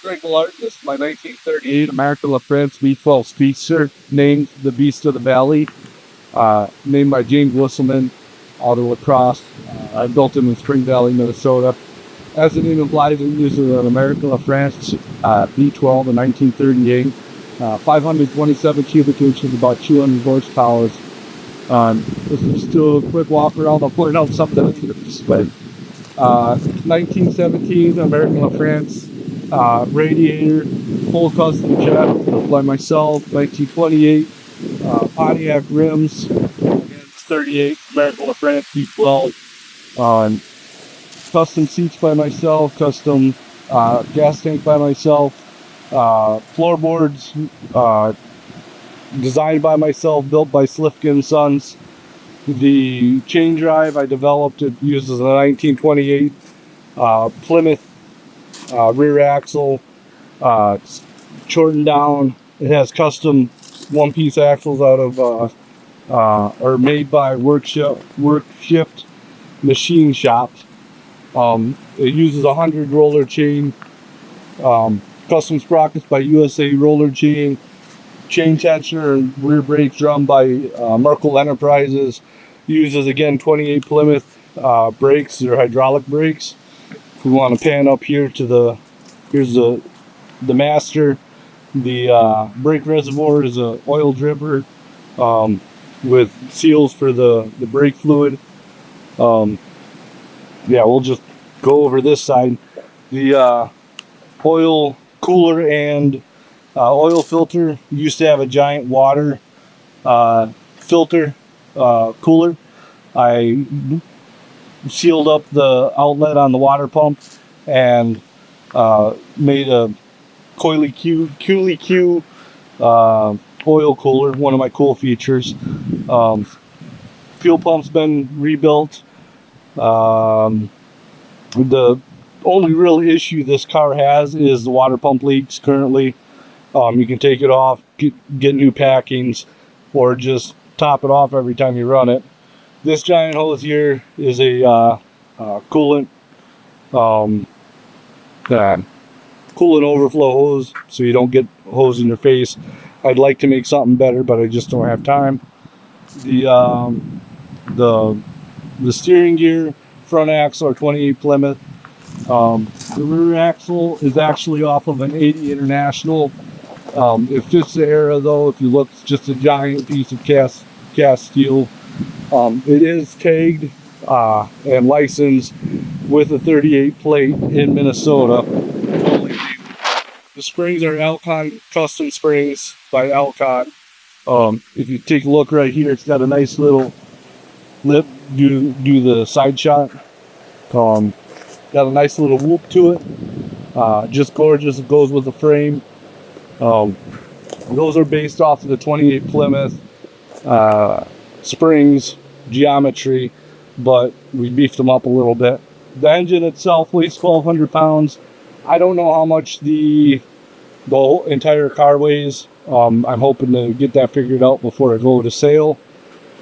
single artist, my 1938 American LaFrance V12 Speedster, named the Beast of the Valley, named by James Wisselman, out of La Crosse. I built it in Spring Valley, Minnesota. As the name implies, it uses an American LaFrance V12 in 1938. 527 cubic inches, about 200 horsepower. This is still a quick walk around. I'll point out something that's displayed. 1917 American LaFrance radiator, full custom jet by myself. 1928 Pontiac rims, again, 38 American LaFrance V12. Custom seats by myself, custom gas tank by myself, floorboards designed by myself, built by Slifkin Sons. The chain drive I developed, it uses a 1928 Plymouth rear axle, shortened down. It has custom one-piece axles out of, or made by Workshift Machine Shop. It uses a 100 roller chain, custom sprockets by USA Roller Chain, chain tensioner and rear brake drum by Merkel Enterprises. Uses again 28 Plymouth brakes, they're hydraulic brakes. If we want to pan up here to here's the master. The brake reservoir is a oil dripper with seals for the brake fluid. Yeah, we'll just go over this side. The oil cooler and oil filter used to have a giant water filter cooler. I sealed up the outlet on the water pump and made a Coily Q oil cooler, one of my cool features. Fuel pump's been rebuilt. The only real issue this car has is the water pump leaks currently. You can take it off, get new packings, or just top it off every time you run it. This giant hose here is a coolant overflow hose, so you don't get hose in your face. I'd like to make something better, but I just don't have time. The steering gear, front axle are 28 Plymouth. The rear axle is actually off of an 80 International. It fits the era though. If you look, it's just a giant piece of cast steel. It is tagged and licensed with a 38 plate in Minnesota. The springs are Alcon custom springs by Alcon. If you take a look right here, it's got a nice little lip. Do the side shot. Got a nice little whoop to it. Just gorgeous. It goes with the frame. Those are based off of the 28 Plymouth springs geometry, but we beefed them up a little bit. The engine itself weighs 1,200 pounds. I don't know how much the whole entire car weighs. I'm hoping to get that figured out before I go to sale.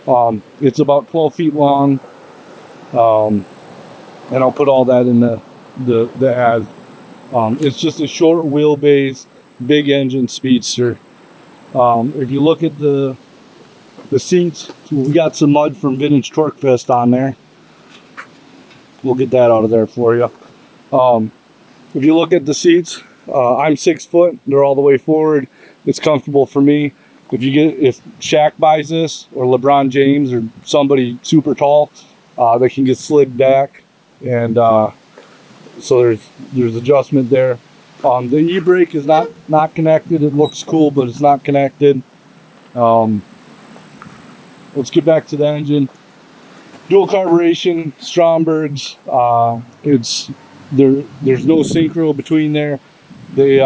It's about 12 feet long, and I'll put all that in the ad. It's just a short wheelbase, big engine speedster. If you look at the seats, we got some mud from Vintage Torque Fest on there. We'll get that out of there for you. If you look at the seats, I'm 6 foot. They're all the way forward. It's comfortable for me. If Shaq buys this, or LeBron James, or somebody super tall, they can get slid back, and so there's adjustment there. The e-brake is not connected. It looks cool, but it's not connected. Let's get back to the engine. Dual carburation, Stromberg's. There's no synchro between there. They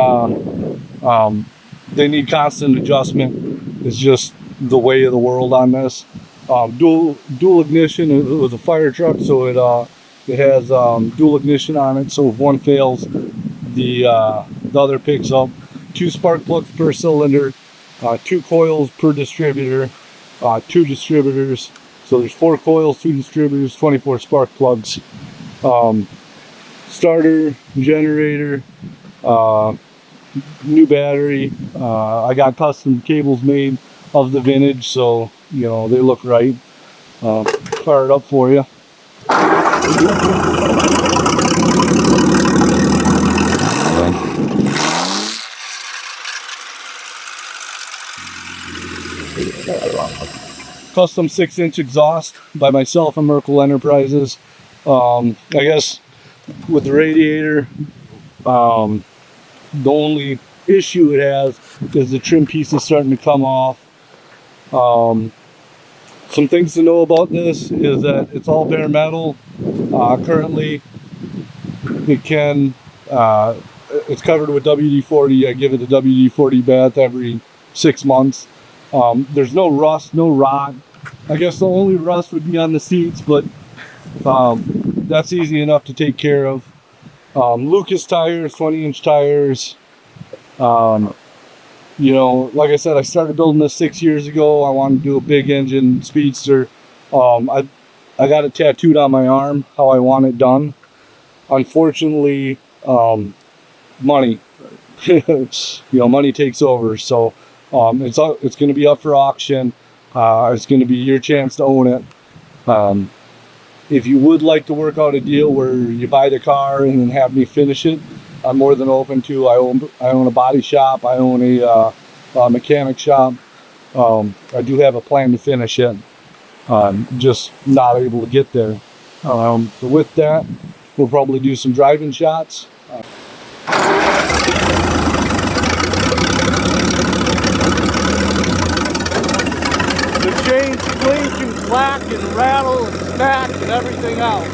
need constant adjustment. It's just the way of the world on this. Dual ignition. It was a fire truck, so it has dual ignition on it. So if one fails, the other picks up. 2 spark plugs per cylinder, 2 coils per distributor, 2 distributors. So there's 4 coils, 2 distributors, 24 spark plugs. Starter, generator, new battery. I got custom cables made of the vintage, so you know they look right. Fire it up for you. Custom 6-inch exhaust by myself and Merkel Enterprises. I guess with the radiator, the only issue it has is the trim piece is starting to come off. Some things to know about this is that it's all bare metal. Currently, it can it's covered with WD-40. I give it a WD-40 bath every 6 months. There's no rust, no rot. I guess the only rust would be on the seats, but that's easy enough to take care of. Lucas tires, 20-inch tires. You know, like I said, I started building this 6 years ago. I wanted to do a big engine speedster. I got it tattooed on my arm how I want it done. Unfortunately, money, you know, money takes over. So it's going to be up for auction. It's going to be your chance to own it. If you would like to work out a deal where you buy the car and then have me finish it, I'm more than open to. I own a body shop. I own a mechanic shop. I do have a plan to finish it. Just not able to get there. So with that, we'll probably do some driving shots. The chains clink and clack and rattle and smack and everything else.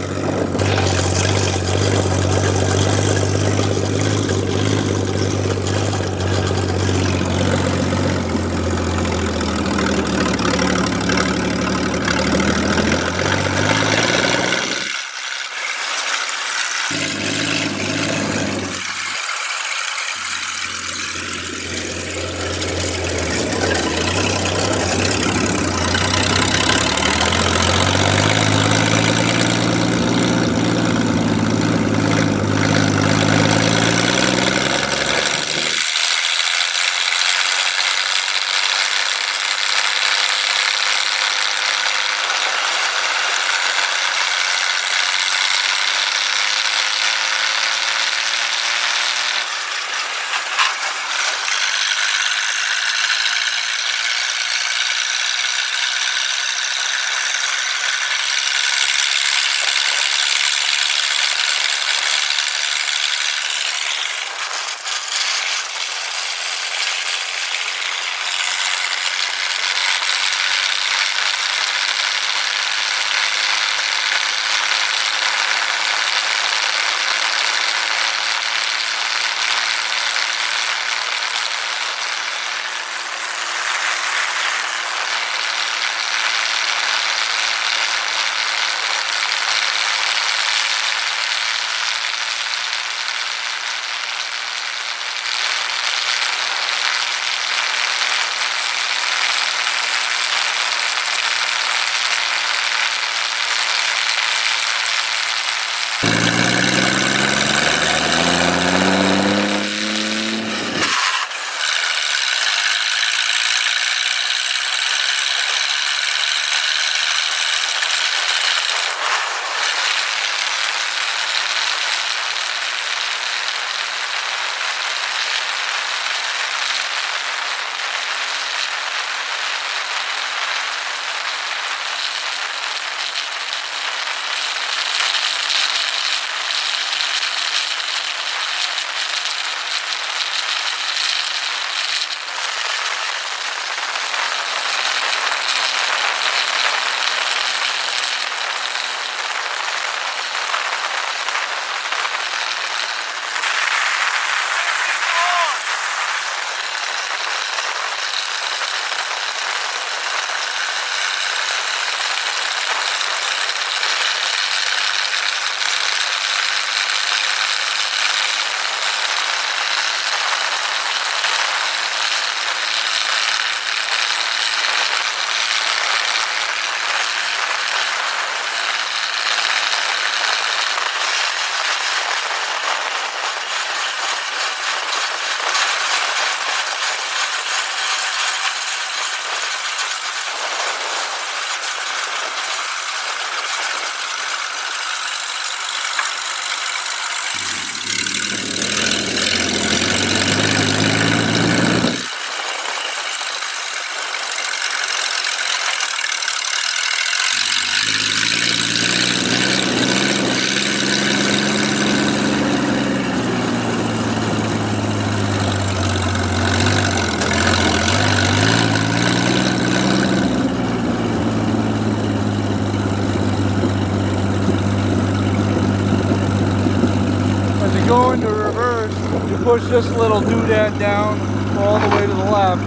into reverse, you push this little doodad down all the way to the left.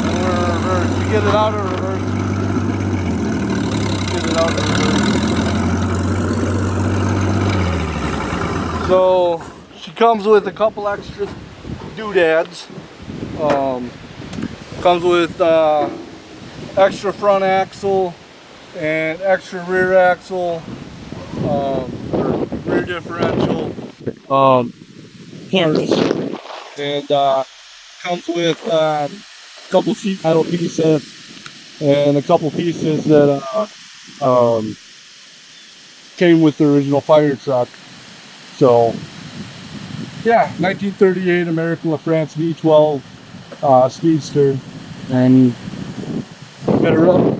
And we're in reverse. You get it out of reverse. Get it out of reverse. So she comes with a couple extra doodads. Comes with extra front axle and extra rear axle, rear differential parts, and comes with a couple sheet metal pieces and a couple pieces that came with the original fire truck. So yeah, 1938 American LaFrance V12 Speedster, and better up.